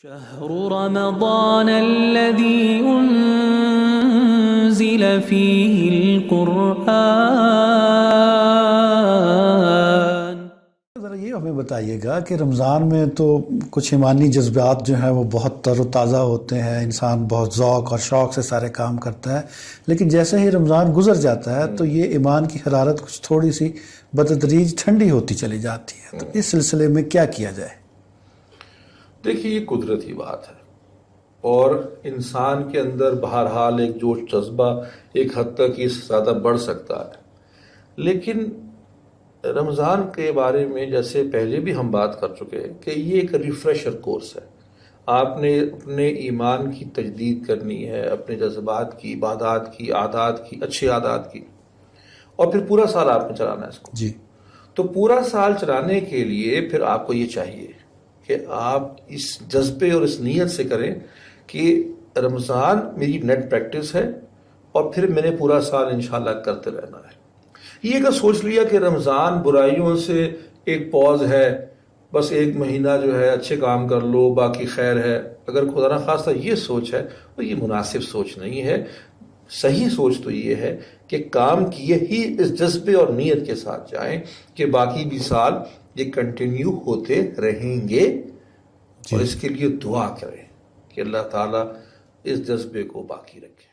شهر رمضان الذي أنزل فيه القرآن. ذرا یہ ہمیں بتائیے گا کہ رمضان میں تو کچھ ایمانی جذبات جو ہیں وہ بہت تر و تازہ ہوتے ہیں، انسان بہت ذوق اور شوق سے سارے کام کرتا ہے، لیکن جیسے ہی رمضان گزر جاتا ہے تو یہ ایمان کی حرارت کچھ تھوڑی سی بتدریج ٹھنڈی ہوتی چلی جاتی ہے. تو اس سلسلے میں کیا کیا جائے؟ دیکھیے، یہ قدرتی بات ہے اور انسان کے اندر بہرحال ایک جوش جذبہ ایک حد تک اس سے زیادہ بڑھ سکتا ہے، لیکن رمضان کے بارے میں جیسے پہلے بھی ہم بات کر چکے ہیں کہ یہ ایک ریفریشر کورس ہے. آپ نے اپنے ایمان کی تجدید کرنی ہے، اپنے جذبات کی، عبادات کی، عادات کی، اچھی عادات کی، اور پھر پورا سال آپ نے چلانا ہے اس کو. جی، تو پورا سال چلانے کے لیے پھر آپ کو یہ چاہیے کہ آپ اس جذبے اور اس نیت سے کریں کہ رمضان میری نیٹ پریکٹس ہے اور پھر میں نے پورا سال انشاءاللہ کرتے رہنا ہے. یہ اگر سوچ لیا کہ رمضان برائیوں سے ایک پوز ہے، بس ایک مہینہ جو ہے اچھے کام کر لو باقی خیر ہے، اگر خدا نخواستہ یہ سوچ ہے تو یہ مناسب سوچ نہیں ہے. صحیح سوچ تو یہ ہے کہ کام کیے ہی اس جذبے اور نیت کے ساتھ جائیں کہ باقی بھی سال یہ کنٹینیو ہوتے رہیں گے، اور اس کے لیے دعا کریں کہ اللہ تعالیٰ اس جذبے کو باقی رکھے.